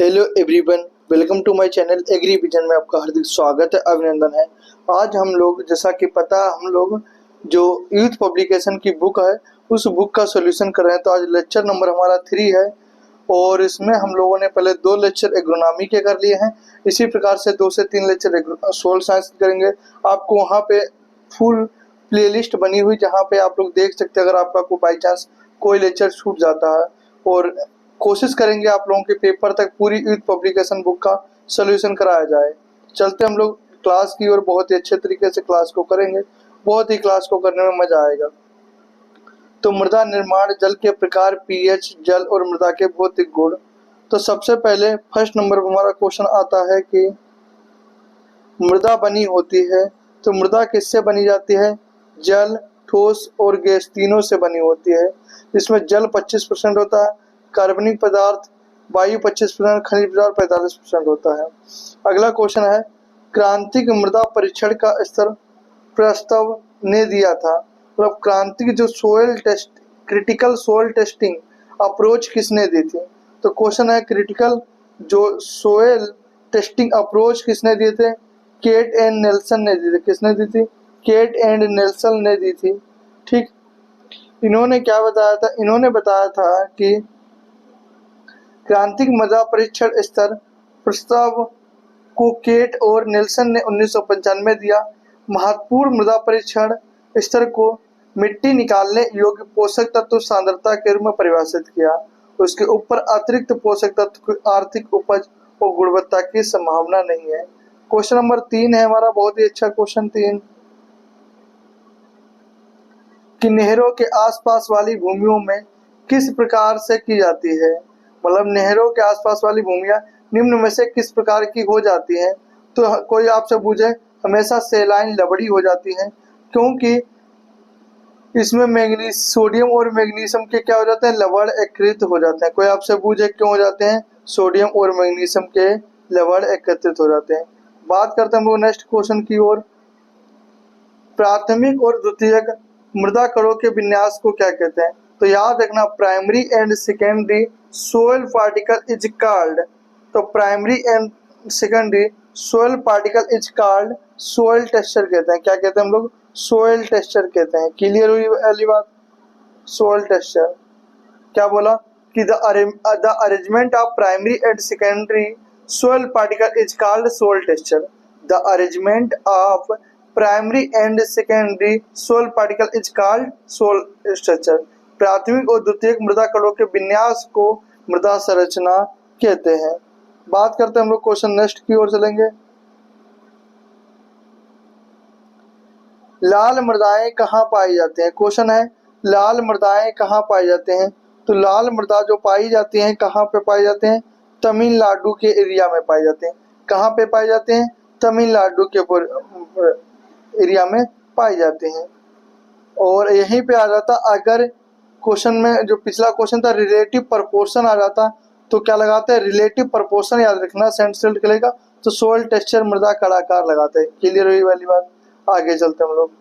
Hello everyone, welcome to my channel Agri Vision में आपका हार्दिक स्वागत है, अभिनंदन है। आज हम लोग, जैसा कि पता है, हम लोग जो यूथ पब्लिकेशन की बुक है उस बुक का सॉल्यूशन कर रहे हैं। तो आज लेक्चर नंबर हमारा 3 है और इसमें हम लोगों ने पहले 2 लेक्चर एग्रोनॉमी के कर लिए हैं। इसी प्रकार से 2 से 3 लेक्चर सोल साइंस करेंगे। आपको वहाँ पे फुल प्लेलिस्ट बनी हुई जहाँ पे आप लोग देख सकते हैं अगर आपका कोई बाई चांस कोई लेक्चर छूट जाता है। और कोशिश करेंगे आप लोगों के पेपर तक पूरी यूथ पब्लिकेशन बुक का सोल्यूशन कराया जाए। चलते हम लोग क्लास की और बहुत ही अच्छे तरीके से क्लास को करेंगे। बहुत ही क्लास को करने में मजा आएगा। तो मृदा निर्माण, जल के प्रकार, पीएच, जल और मृदा के भौतिक गुण। तो सबसे पहले फर्स्ट नंबर पर हमारा क्वेश्चन आता है कि मृदा बनी होती है। तो मृदा किससे बनी जाती है? जल, ठोस और गैस तीनों से बनी होती है। इसमें जल 25% होता है, कार्बनिक पदार्थ वायु 25%, खनिज पदार्थ 45% होता है। अगला क्वेश्चन है, क्रांतिक मृदा परीक्षण का स्तर प्रस्ताव ने दिया था। मतलब क्रांतिक जो soil test, critical soil testing approach किसने दी थी? तो क्वेश्चन है, क्रिटिकल जो सोयल टेस्टिंग अप्रोच किसने दिए थे? केट एंड नेल्सन ने दी थी। किसने दी थी? केट एंड नेल्सन ने दी थी। ठीक, इन्होंने क्या बताया था? इन्होंने बताया था कि क्रांतिक मृदा परीक्षण स्तर प्रस्ताव को केट और नेल्सन ने 1995 में दिया। महत्वपूर्ण मृदा परीक्षण स्तर को मिट्टी निकालने योग्य पोषक तत्व सांद्रता के रूप में परिभाषित किया। उसके ऊपर अतिरिक्त पोषक तत्व की आर्थिक उपज और गुणवत्ता की संभावना नहीं है। क्वेश्चन नंबर 3 है हमारा, बहुत ही अच्छा क्वेश्चन 3, कि नहरों के आसपास वाली भूमियों में किस प्रकार से की जाती है? मतलब नहरों के आसपास वाली भूमियां निम्न में से किस प्रकार की हो जाती हैं? तो कोई आपसे पूछे, हमेशा सेलाइन लवड़ी हो जाती हैं, क्योंकि इसमें मैग्नीज सोडियम और मैग्नीशियम के क्या हो जाते हैं? लवण एकत्रित हो जाते हैं। कोई आपसे पूछे क्यों हो जाते हैं? सोडियम और मैग्नीशियम के लवण एकत्रित हो जाते हैं। बात करते हैं हम लोग नेक्स्ट क्वेश्चन की ओर। प्राथमिक और द्वितीयक मृदा कणों के विन्यास को क्या कहते हैं? तो याद रखना, primary and secondary soil particle is called. तो primary and secondary soil particle is called soil texture कहते हैं। क्या कहते हैं हम लोग? सोयल टेक्सचर कहते हैं। क्लियर हुई पहली बात? सोयल टेक्सचर क्या बोला कि the arrangement of primary and secondary soil particle is called soil texture. The arrangement of primary and secondary soil particle is called soil structure. प्राथमिक और द्वितीयक मृदा कणों के विन्यास को मृदा संरचना कहते हैं। बात करते हैं हम लोग क्वेश्चन नेक्स्ट की ओर चलेंगे। लाल मृदाएं कहाँ पाई जाती हैं? क्वेश्चन है, लाल मृदाएं कहाँ पाई जाते हैं? तो लाल मृदा जो पाई जाती हैं कहाँ पे पाई जाते हैं? तमिलनाडु के एरिया में पाई जाते हैं। कहाँ पे पाए जाते हैं? तमिलनाडु के एरिया में पाए जाते हैं। और यहीं पे आ जाता, अगर क्वेश्चन में जो पिछला क्वेश्चन था रिलेटिव प्रोपोर्शन आ जाता, तो क्या लगाते हैं? रिलेटिव प्रोपोर्शन याद रखना, सेंट्रल निकलेगा तो सोयल टेक्सचर मृदा कड़ाकार लगाते हैं। क्लियर हुई वाली बात? आगे चलते हम लोग।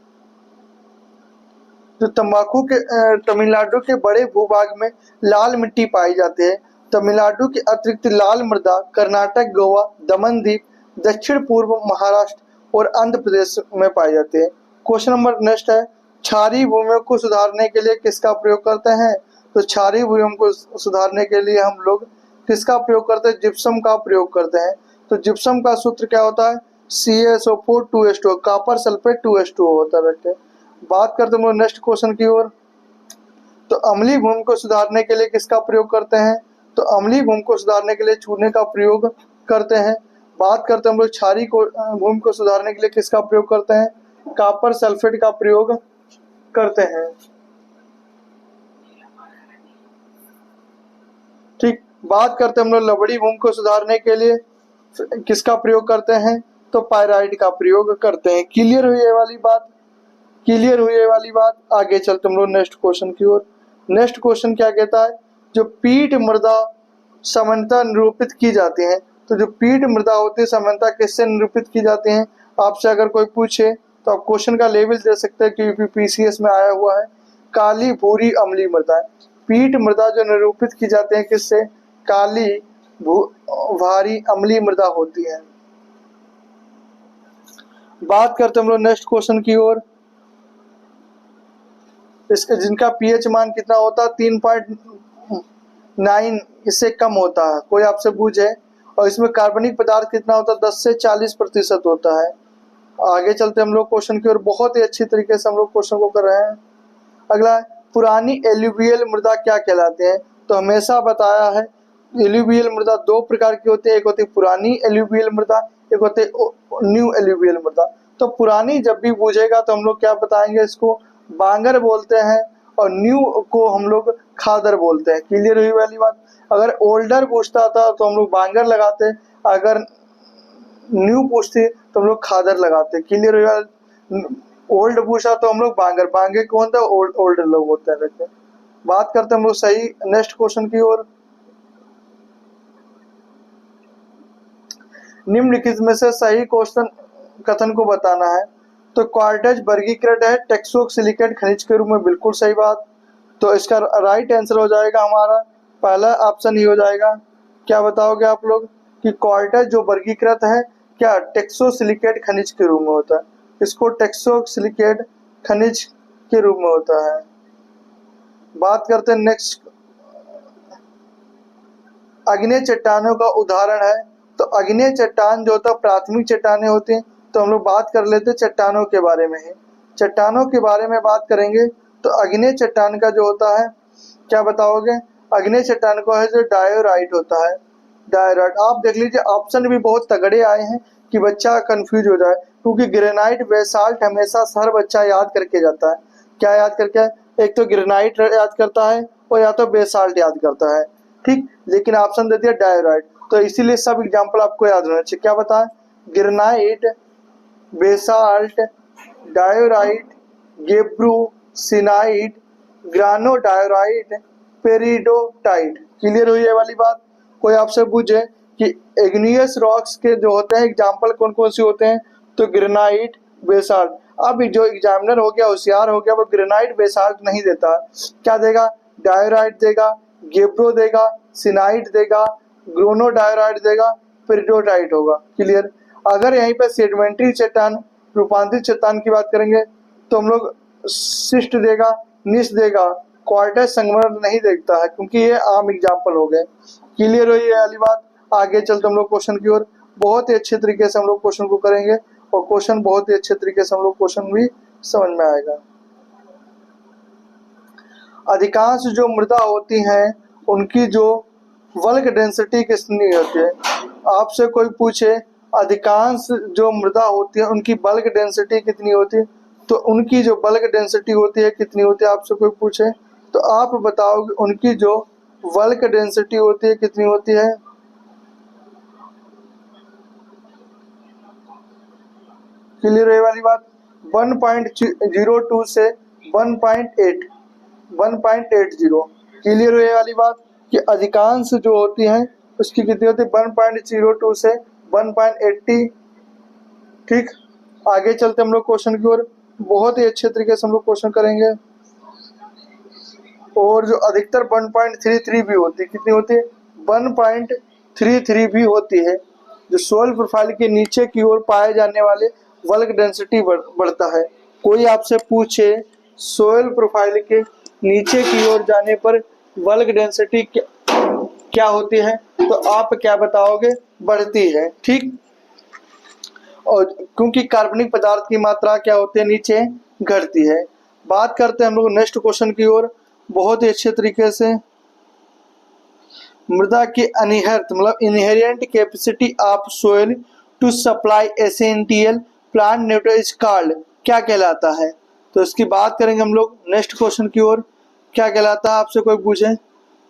तो तंबाकू के तमिलनाडु के बड़े भूभाग में लाल मिट्टी पाई जाती है। तमिलनाडु के अतिरिक्त लाल मृदा कर्नाटक, गोवा, दमन द्वीप, दक्षिण पूर्व महाराष्ट्र और आंध्र प्रदेश में पाई जाती है। क्वेश्चन नंबर नेक्स्ट है, क्षारीय भूमियों को सुधारने के लिए किसका प्रयोग करते हैं? तो क्षारीय भूमियों को सुधारने के लिए हम लोग किसका प्रयोग करते हैं? जिप्सम का प्रयोग करते हैं। तो जिप्सम का सूत्र क्या होता है? CaSO4 2H2O, copper sulphate 2H2O होता है। बात करते हैं नेक्स्ट क्वेश्चन की ओर। तो अम्लीय भूमि को सुधारने के लिए किसका प्रयोग करते हैं? तो अम्लीय भूमि को सुधारने के लिए चूने का प्रयोग करते हैं। बात करते हैं हम लोग क्षारीय भूमि को सुधारने के लिए किसका प्रयोग करते हैं? कॉपर सल्फेट का प्रयोग करते हैं। ठीक, बात करते हैं हम लोग लवड़ी भूमि को सुधारने के लिए किसका प्रयोग करते हैं? तो पायराइड का प्रयोग करते हैं। क्लियर हुई ये वाली बात? क्लियर हुई ये वाली बात? आगे चलते हम लोग नेक्स्ट क्वेश्चन की ओर। नेक्स्ट क्वेश्चन क्या कहता है? जो पीट मृदा समानता निरूपित की जाती है। तो जो पीट मृदा होती है समानता किससे निरूपित की जाती है? आपसे अगर कोई पूछे तो आप क्वेश्चन का लेवल दे सकते हैं कि यूपीपीसीएस में आया हुआ है, काली भूरी अम्लीय मृदा। पीट मृदा जो निरूपित की जाती है किससे? काली भारी अम्लीय मृदा होती है। बात करते हैं हम लोग नेक्स्ट क्वेश्चन की ओर। इसके जिनका पीएच मान कितना होता है 3.9 इससे कम होता है, कोई आपसे पूछे, और इसमें कार्बनिक पदार्थ कितना होता है 10 से 40% होता है। आगे चलते हम लोग क्वेश्चन की ओर। बहुत ही अच्छी तरीके से हम लोग क्वेश्चन को कर रहे हैं। अगला है, पुरानी एल्यूवियल मृदा क्या कहलाते हैं? तो हमेशा बताया है एल्यूवियल मृदा दो प्रकार की होती है, एक होती है पुरानी एल्यूवियल मृदा, एक होती है न्यू एल्यूवियल मृदा। तो पुरानी जब भी पूछेगा तो हम लोग क्या बताएंगे, इसको बांगर बोलते हैं, और न्यू को हम लोग खादर बोलते हैं। क्लियर हुई वाली बात। अगर ओल्डर पूछता था तो हम लोग बांगर लगाते, अगर न्यू पूछते तो हम लोग खादर लगाते। क्लियर हुई। ओल्ड पूछा तो हम लोग बांगर, बांगे कौन था, ओल्डर लोग होते हैं। देखिए बात करते हैं हम लोग सही नेक्स्ट क्वेश्चन की ओर। निम्नलिखित में से सही क्वेश्चन कथन को बताना है। तो क्वार्टेज वर्गीकृत है टेक्सोसिलिकेट खनिज के रूप में, बिल्कुल सही बात। तो इसका राइट आंसर हो जाएगा हमारा पहला ऑप्शन ही हो जाएगा। क्या बताओगे आप लोग कि क्वार्टेज जो वर्गीकृत है क्या टेक्सोसिलिकेट खनिज के रूप में होता है, इसको टेक्सोसिलिकेट खनिज के रूप में होता है। बात करते हैं नेक्स्ट, अग्नेय चट्टानों का उदाहरण है। तो अग्नेय चट्टान जो होता है प्राथमिक चट्टानें होती हैं। तो हम लोग बात कर लेते हैं चट्टानों के बारे में ही। चट्टानों के बारे में बात करेंगे तो अग्नेय चट्टान का जो होता है, क्या बताओगे, अग्नेय चट्टान को है जो डायोराइट होता है। डायोराइट आप देख लीजिए, ऑप्शन भी बहुत तगड़े आए हैं कि बच्चा कंफ्यूज हो जाए, क्योंकि ग्रेनाइट बेसाल्ट हमेशा हर बच्चा याद करके जाता है। क्या याद करके, एक तो ग्रेनाइट याद करता है और या तो बेसाल्ट याद करता है, ठीक। लेकिन ऑप्शन दे दिया डायोराइट, तो इसीलिए सब एग्जांपल आपको याद होना चाहिए। क्या बताएं, granite, basalt, diorite, gabbro syenite, granodiorite, peridotite. Clear हुई ये वाली बात। कोई आपसे पूछे कि इग्नियस रॉक्स के जो होते हैं एग्जांपल कौन कौन से होते हैं, तो ग्रेनाइट, बेसाल्ट। अब जो एग्जामिनर हो गया, होशियार हो गया, वो ग्रेनाइट बेसाल्ट नहीं देता, क्या देगा, डायोराइट देगा, गेब्रो देगा, सिनाइट देगा, ग्रोनोडायोराइट देगा, पेरिडोटाइट होगा। क्लियर। अगर यहीं पे सेडिमेंट्री चट्टान, रूपांतरित चट्टान की बात करेंगे तो हम लोग शिस्ट देगा, निश देगा, क्वार्टेज संगमरमर नहीं देखता है, क्योंकि ये आम एग्जाम्पल हो गए। क्लियर हुई ये वाली बात। आगे चलते हम लोग क्वेश्चन की ओर। बहुत ही अच्छे तरीके से हम लोग क्वेश्चन को करेंगे, और क्वेश्चन बहुत ही अच्छे तरीके से हम लोग क्वेश्चन भी समझ में आएगा। अधिकांश जो मृदा होती हैं उनकी जो बल्क डेंसिटी कितनी होती है? आपसे कोई पूछे अधिकांश जो मृदा होती है उनकी बल्क डेंसिटी कितनी होती है, तो उनकी जो बल्क डेंसिटी होती है कितनी होती है, आपसे कोई पूछे तो आप बताओगे उनकी जो बल्क डेंसिटी होती है कितनी होती है? क्लियर है वाली बात। 1.02 से 1.8 1.80। क्लियर है वाली बात कि अधिकांश जो होती हैं उसकी कितनी होती है 1.02 से 1.80। ठीक। आगे चलते हम लोग क्वेश्चन की ओर। बहुत ही अच्छे तरीके से हम लोग क्वेश्चन करेंगे। और जो अधिकतर 1.33 भी होती है, कितनी होती है 1.33 भी होती है। जो सोइल प्रोफाइल के नीचे की ओर पाए जाने वाले बल्क डेंसिटी बढ़ता है। कोई आपसे पूछे सोइल प्रोफाइल के नीचे की ओर जाने पर बल्क डेंसिटी क्या होती है, तो आप क्या बताओगे, बढ़ती है। ठीक। और क्योंकि कार्बनिक पदार्थ की मात्रा क्या होती है, नीचे घटती है। बात करते हैं हम लोग नेक्स्ट क्वेश्चन की ओर। बहुत ही अच्छे तरीके से मृदा की अनिहर्त मतलब inherent capacity of soil to supply essential plant nutrients called, क्या कहलाता है? तो इसकी बात करेंगे हम लोग नेक्स्ट क्वेश्चन की ओर। क्या कहलाता है, आपसे कोई पूछे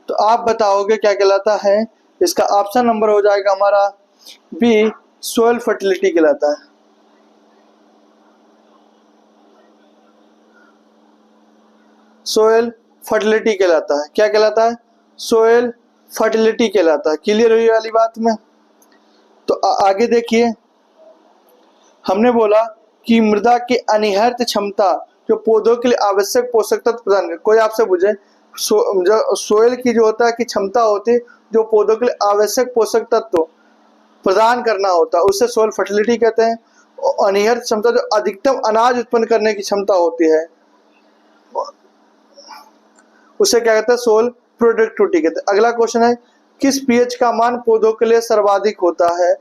तो आप बताओगे क्या कहलाता है? इसका ऑप्शन नंबर हो जाएगा हमारा बी, सोइल फर्टिलिटी कहलाता है। सोइल फर्टिलिटी कहलाता है। क्या कहलाता है? सोइल फर्टिलिटी कहलाता है। क्लियर हुई वाली बात में। तो आगे देखिए, हमने बोला कि मृदा की अनिहर्त क्षमता जो पौधों के लिए आवश्यक पोषक तत्व प्रदान करे। कोई आपसे पूछे जो सोयल की जो होता है कि क्षमता होती है जो पौधों के लिए आवश्यक पोषक तत्व प्रदान करना होता है, उससे सोयल फर्टिलिटी कहते हैं। और अनिहर क्षमता जो अधिकतम अनाज उत्पन्न करने की क्षमता होती है उसे क्या कहते हैं, सोयल प्रोडक्टिविटी कहते हैं। अगला क्वेश्चन है किस पीएच का मान पौधों के लिए सर्वाधिक होता है?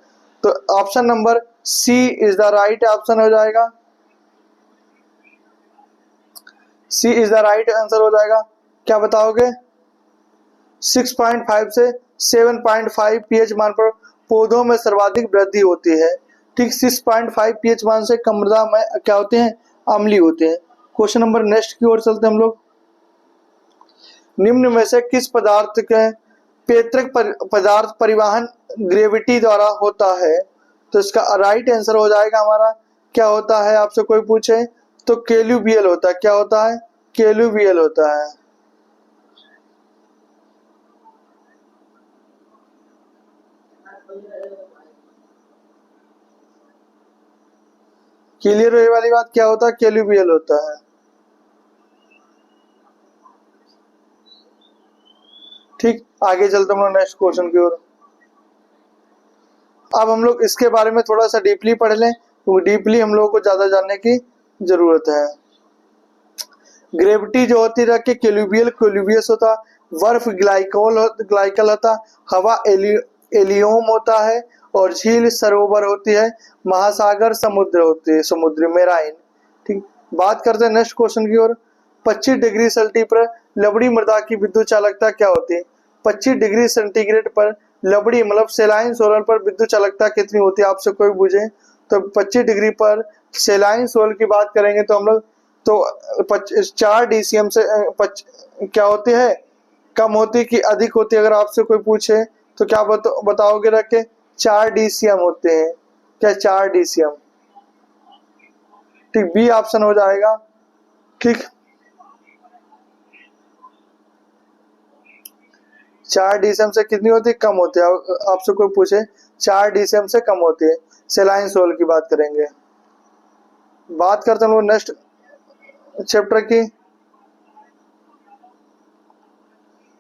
तो option number C is the right option हो जाएगा। C is the right answer हो जाएगा। क्या बताओगे? 6.5 से 7.5 पीएच मान पर पौधों में सर्वाधिक वृद्धि होती है। ठीक, 6.5 पीएच मान से कम मृदा में क्या होते हैं, अम्लीय होते हैं। क्वेश्चन नंबर नेक्स्ट की ओर चलते हैं हम लोग। निम्न में से किस पदार्थ के पैतृक पदार्थ परिवहन ग्रेविटी द्वारा होता है? तो इसका राइट आंसर हो जाएगा हमारा, क्या होता है आपसे कोई पूछे तो केल्यूबियल होता है। क्या होता है? केल्यूबियल होता है। क्लियर हुई वाली बात? क्या होता है? केल्यूबियल होता है। ठीक, आगे चलते हम लोग नेक्स्ट क्वेश्चन की ओर। अब हम लोग इसके बारे में थोड़ा सा डीपली पढ़ लें, क्योंकि डीपली हम लोगों को ज्यादा जानने की जरूरत है। ग्रेविटी जो होती है कि केल्यूबियल कोल्यूबियस होता, बर्फ ग्लाइकल होता, हवा एलियोम होता है, और झील सरोवर होती है, महासागर समुद्र होती है, समुद्र मेराइन। ठीक, बात करते हैं नेक्स्ट क्वेश्चन की ओर। 25 डिग्री सेल्टी पर लवड़ी मृदा की विद्युत चालकता क्या होती है? 25 डिग्री सेंटीग्रेड पर लवड़ी मतलब सेलाइन सोलर पर विद्युत चालकता कितनी होती है? आपसे कोई पूछे तो 25 डिग्री पर सेलाइन सोलर की बात करेंगे तो हम लोग तो 4 डीसीएम से क्या होती है, कम होती कि अधिक होती? अगर आपसे कोई पूछे तो क्या बताओगे रख के? 4 डीसीएम होते हैं। क्या 4 डीसीएम? ठीक, बी ऑप्शन हो जाएगा। ठीक, 4 डीसीएम से कितनी होती है? कम होती है। आपसे कोई पूछे 4 डीसीएम से कम होती है। सेलाइन सोल की बात करेंगे। बात करते हैं लोग नेक्स्ट चैप्टर की।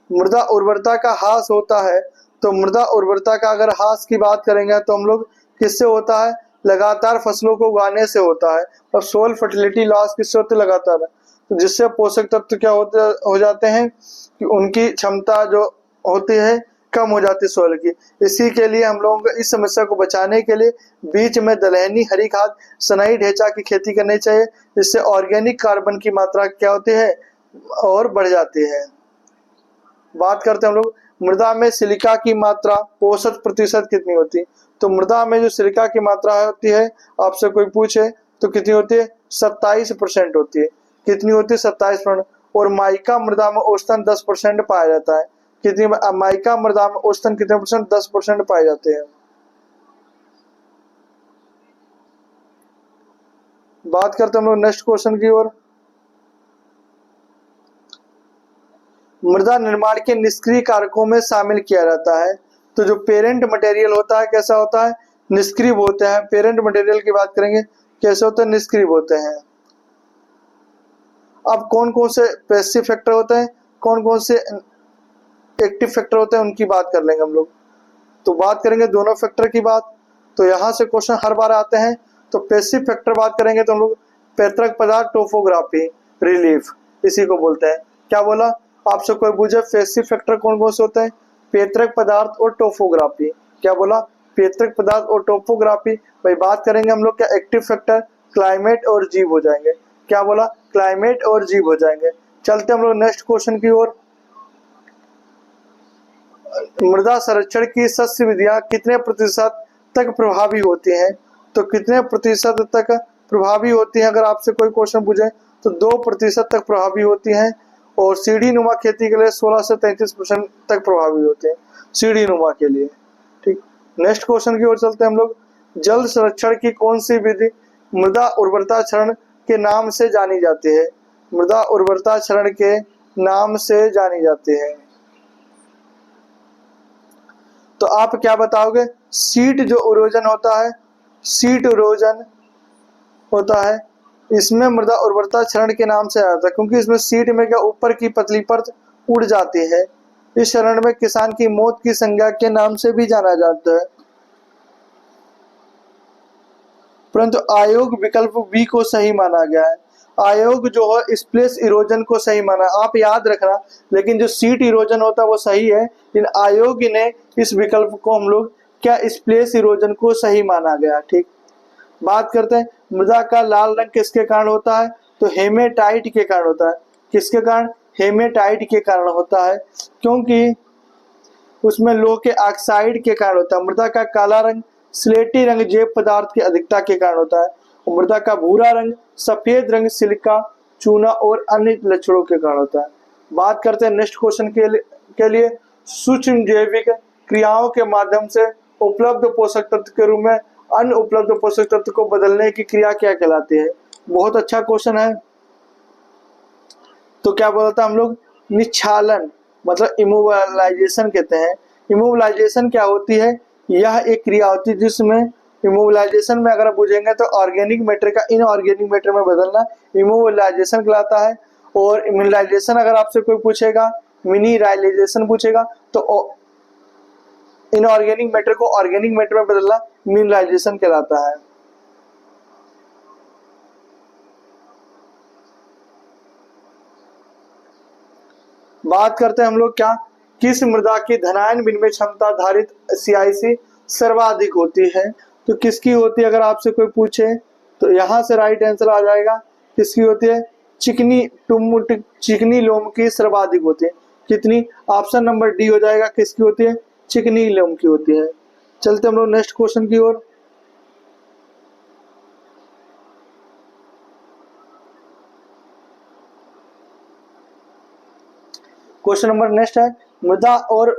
मृदा उर्वरता का ह्रास होता है, तो मृदा उर्वरता का अगर ह्रास की बात करेंगे तो हम लोग किससे होता है? लगातार फसलों को उगाने से होता है। और सोल फर्टिलिटी लॉस किससे होते? लगातार, तो जिससे पोषक तत्व क्या होते हो जाते हैं कि उनकी क्षमता जो होती है कम हो जाती है सोल की। इसी के लिए हम लोगों को इस समस्या को बचाने के लिए बीच में दलहनी हरी खाद सनई ढेंचा की खेती करनी चाहिए, जिससे ऑर्गेनिक कार्बन की मात्रा क्या होती है और बढ़ जाती है। बात करते हैं हम लोग मृदा में सिलिका की मात्रा औसत प्रतिशत कितनी होती है? तो मृदा में जो सिलिका की मात्रा होती है आपसे कोई पूछे तो कितनी होती है? 27% होती है। कितनी होती है? 27%। और माइका मृदा में औसतन 10% पाया जाता है। कितनी माइका मृदा में औसतन कितने परसेंट? 10% पाए जाते हैं। बात करते हैं हम लोग नेक्स्ट क्वेश्चन की ओर। मृदा निर्माण के निष्क्रिय कारकों में शामिल किया जाता है, तो जो पेरेंट मटेरियल होता है कैसा होता है? निष्क्रिय होते हैं। पेरेंट मटेरियल की बात करेंगे कैसे होते हैं? निष्क्रिय होते हैं। अब कौन कौन से पैसिव फैक्टर होते हैं, कौन कौन से एक्टिव फैक्टर होते हैं, उनकी बात कर लेंगे हम लोग। तो बात करेंगे दोनों फैक्टर की बात, तो यहाँ से क्वेश्चन हर बार आते हैं। तो पैसिव फैक्टर बात करेंगे तो हम लोग पैतृक पदार्थ, टोपोग्राफी, रिलीफ, इसी को बोलते हैं। क्या बोला? आपसे कोई पूछे पैसिव फैक्टर कौन कौन से होते हैं? पैतृक पदार्थ और टोपोग्राफी। क्या बोला? पैतृक पदार्थ और टोपोग्राफी। भाई बात करेंगे हम लोग क्या एक्टिव फैक्टर? क्लाइमेट और जीव हो जाएंगे। क्या बोला? क्लाइमेट और जीव हो जाएंगे। चलते हम लोग नेक्स्ट क्वेश्चन की ओर। मृदा संरक्षण की सस्य विधियां कितने प्रतिशत तक प्रभावी होती हैं? तो कितने प्रतिशत तक प्रभावी होती हैं? अगर आपसे कोई क्वेश्चन पूछे तो 2% तक प्रभावी होती हैं। और सीढ़ी नुमा खेती के लिए 16 से 33% तक प्रभावी होते हैं, सीढ़ी नुमा के लिए। ठीक, नेक्स्ट क्वेश्चन की ओर चलते हैं हम लोग। जल संरक्षण की कौन सी विधि मृदा उर्वरता क्षरण के नाम से जानी जाती है? मृदा उर्वरता क्षरण के नाम से जानी जाती है। तो आप क्या बताओगे? सीट जो इरोजन होता है, सीट इरोजन होता है, इसमें मृदा उर्वरता क्षरण के नाम से आता है, क्योंकि इसमें सीट में क्या ऊपर की पतली परत उड़ जाती है। इस चरण में किसान की मौत की संज्ञा के नाम से भी जाना जाता है। परंतु आयोग विकल्प बी को सही माना गया है। आयोग जो है स्प्लेश इरोजन को सही माना, आप याद रखना, लेकिन जो सीट इरोजन होता है वो सही है, लेकिन आयोग ने इस विकल्प को हम लोग क्या स्प्लेश इरोजन को सही माना गया। ठीक, बात करते हैं मृदा का लाल रंग किसके कारण होता है, तो हेमेटाइट के कारण होता है। किसके कारण, हेमेटाइट के कारण होता है, क्योंकि उसमें लोह के ऑक्साइड के कारण होता है। मृदा का काला रंग स्लेटी रंग जैव पदार्थ की अधिकता के कारण होता है, और मृदा का भूरा रंग सफेद रंग सिलिका चूना और अन्य लक्षणों के कारण होता है। बात करते हैं नेक्स्ट क्वेश्चन के लिए सूक्ष्म जैविक क्रियाओं के माध्यम से उपलब्ध पोषक तत्व के रूप में अन्य उपलब्ध पोषक तत्व को बदलने की क्रिया क्या कहलाती है। बहुत अच्छा क्वेश्चन है। तो क्या बोलता है हम लोग, निच्छालन, मतलब इमोबिलाइजेशन कहते हैं। इमोबिलाइजेशन क्या होती है, यह एक क्रिया होती है जिसमें इमोबिलाइजेशन में अगर आप बुझेंगे तो ऑर्गेनिक मैटर का इनऑर्गेनिक मैटर में बदलना इमोबिलाइजेशन कहलाता है। और इम्यूलाइजेशन अगर आपसे कोई पूछेगा, मिनिराइलाइजेशन पूछेगा, तो इनऑर्गेनिक मैटर को ऑर्गेनिक मैटर में बदलना मिनरलाइजेशन कहलाता है। बात करते हैं हम लोग क्या, किस मृदा की धनायन विनिमय क्षमता आधारित CIC सर्वाधिक होती है। तो किसकी होती है अगर आपसे कोई पूछे, तो यहाँ से राइट आंसर आ जाएगा, किसकी होती है, चिकनी लोम की सर्वाधिक होती है। कितनी, ऑप्शन नंबर डी हो जाएगा, किसकी होती है, चिकनी लोम की होती है। चलते हम लोग नेक्स्ट क्वेश्चन की ओर। क्वेश्चन नंबर नेक्स्ट है, मृदा और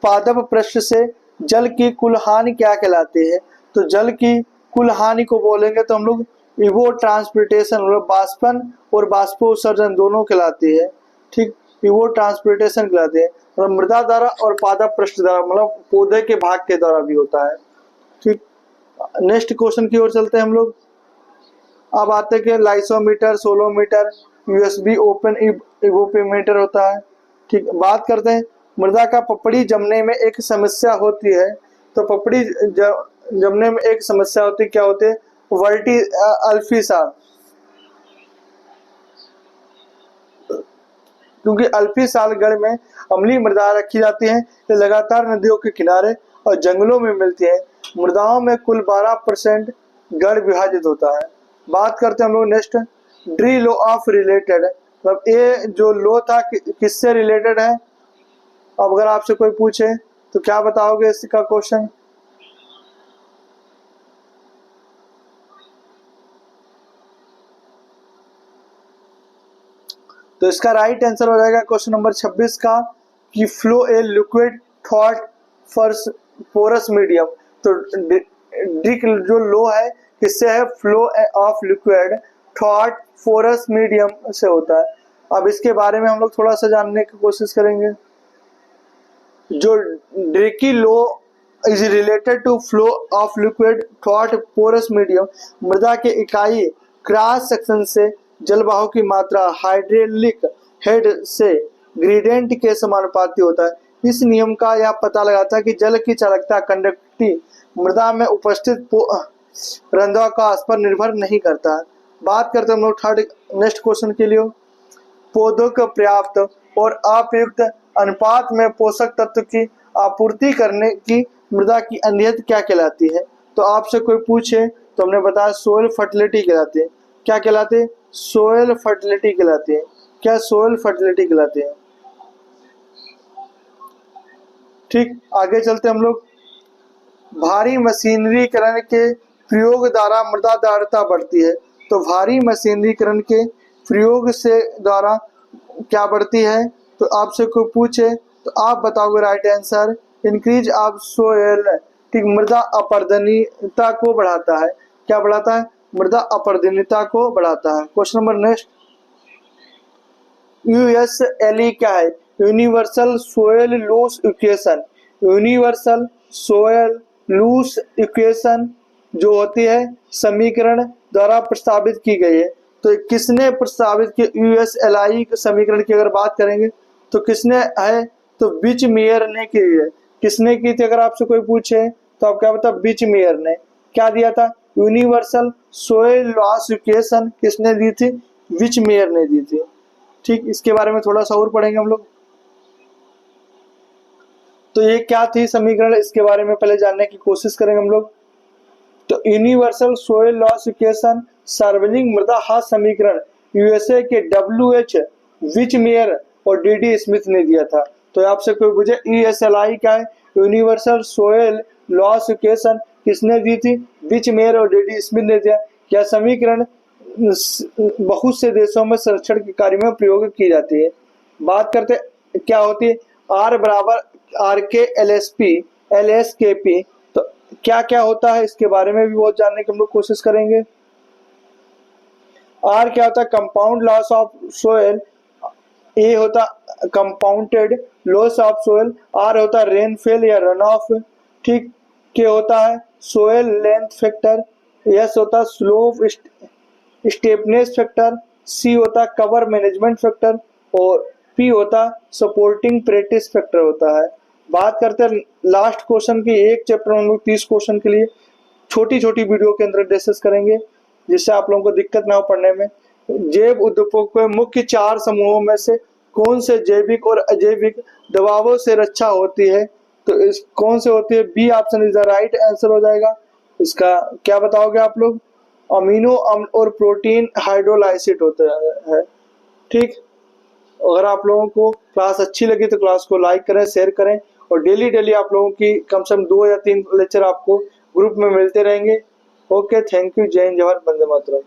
पादप पृष्ठ से जल की कुल हानि क्या कहलाती है। तो जल की कुल हानि को बोलेंगे तो हम लोग इवो ट्रांसपोर्टेशन, मतलब बाष्पन और बाष्पोत्सर्जन दोनों कहलाती है। ठीक, इवो ट्रांसपोर्टेशन कहलाती है, मतलब मृदा द्वारा और पादप पृष्ठ द्वारा, मतलब पौधे के भाग के द्वारा भी होता है। ठीक, नेक्स्ट क्वेश्चन की ओर चलते हैं हम लोग। अब आते हैं कि लाइसोमीटर, सोलोमीटर, USB ओपन इवोपोमीटर होता है। ठीक, बात करते हैं मृदा का पपड़ी जमने में एक समस्या होती है। तो पपड़ी जमने में एक समस्या होती है, क्या होती है, वर्टी अल्फीसाल, क्योंकि अल्फीसाल गढ़ में अम्लीय मृदा रखी जाती है, ये लगातार नदियों के किनारे और जंगलों में मिलती है। मृदाओं में कुल 12% गढ़ विभाजित होता है। बात करते हैं हम लोग नेक्स्ट, ड्री लो ऑफ रिलेटेड, मतलब ये जो लो था किससे रिलेटेड है। अब अगर आपसे कोई पूछे तो क्या बताओगे इसका क्वेश्चन, तो इसका राइट आंसर हो जाएगा क्वेश्चन नंबर 26 का, कि flow a liquid thought for porous medium. तो ड्रिक जो लो है किससे है, flow of liquid thought porous medium से होता है। अब इसके बारे में हम लोग थोड़ा सा जानने की कोशिश करेंगे। जो Darcy law is related to flow of liquid thought porous medium, मृदा के इकाई क्रॉस सेक्शन से जलवायु की मात्रा हाइड्रोलिक हेड से ग्रेडियंट के समानुपाती होता है। इस नियम का यह पता लगाता है कि जल की चालकता कंडक्टिविटी मृदा में उपस्थित रंध्राकाश पर निर्भर नहीं करता है। बात करते हैं हम लोग थर्ड नेक्स्ट क्वेश्चन के लिए, पौधों को पर्याप्त और अप्रयुक्त अनुपात में पोषक तत्व की आपूर्ति करने की मृदा की अहमियत क्या कहलाती है। तो आपसे कोई पूछे तो हमने बताया सोइल फर्टिलिटी कहलाती है। क्या कहलाती है, सोइल फर्टिलिटी कहलाती है। क्या, सोइल फर्टिलिटी कहलाती है। ठीक, आगे चलते हम लोग, भारी मशीनरीकरण के प्रयोग द्वारा मृदा दाढ़ता बढ़ती है। तो भारी मशीनरीकरण के प्रयोग से द्वारा क्या बढ़ती है, तो आपसे कोई पूछे तो आप बताओगे right answer, increase of soil. ठीक, मृदा अपर्दनीयता को बढ़ाता है। क्या बढ़ाता है, मृदा अपर्दनीयता को बढ़ाता है। क्वेश्चन नंबर नेक्स्ट, USLE क्या है, universal soil loss equation. Universal soil loss equation जो होती है समीकरण द्वारा प्रस्तावित की गई है। तो किसने प्रस्तावित किया USLE समीकरण की अगर बात करेंगे तो किसने है, तो बिच मेयर ने की है। किसने की थी अगर आपसे कोई पूछे तो आप क्या बता, बिच मेयर ने। क्या दिया था, यूनिवर्सल सोयल क्लासिफिकेशन किसने दी थी, बिच मेयर ने दी थी। ठीक, इसके बारे में थोड़ा सा और पढ़ेंगे हम लोग। तो ये क्या थी समीकरण, इसके बारे में पहले जानने की कोशिश करेंगे हम लोग। तो यूनिवर्सल सोयल लॉस इक्वेशन सार्वजनिक मृदा हाथ समीकरण यूएसए के डब्ल्यू एच विच मेयर और डीडी स्मिथ ने दिया था। तो आपसे कोई पूछे ईएसएलआई क्या है, यूनिवर्सल सोयल लॉस इक्वेशन किसने दी थी, विच मेयर और डीडी स्मिथ ने दिया। यह समीकरण बहुत से देशों में संरक्षण के कार्य में प्रयोग की जाती है। बात करते क्या होती है, आर बराबर आर के L S P L S के पी। तो क्या क्या होता है इसके बारे में भी बहुत जानने की हम लोग कोशिश करेंगे। आर क्या होता है, compound loss of soil. A होता compounded loss of soil. R होता है रेनफेल या रन ऑफ। ठीक, के होता है सोयल लेंथ फैक्टर। एस होता स्लोप स्टेपनेस फैक्टर। सी होता कवर मैनेजमेंट फैक्टर और पी होता सपोर्टिंग प्रैक्टिस फैक्टर होता है। बात करते हैं लास्ट क्वेश्चन की, एक चैप्टर हम लोग 30 क्वेश्चन के लिए छोटी छोटी वीडियो के अंदर डिस्कस करेंगे, जिससे आप लोगों को दिक्कत ना हो पढ़ने में। जैव उद्दीपकों के मुख्य 4 समूहों में से कौन से जैविक और अजैविक दबावों से रक्षा होती है, तो इस कौन से होती है, B option is the right answer हो जाएगा। इसका क्या बताओगे आप लोग, अमीनो अम्ल और प्रोटीन हाइड्रोलाइसिस होता है। ठीक, अगर आप लोगों को क्लास अच्छी लगी तो क्लास को लाइक करें, शेयर करें, और डेली डेली आप लोगों की कम से कम 2 या 3 लेक्चर आपको ग्रुप में मिलते रहेंगे। ओके, थैंक यू, जय हिंद, जवाहर, वंदे मातरम।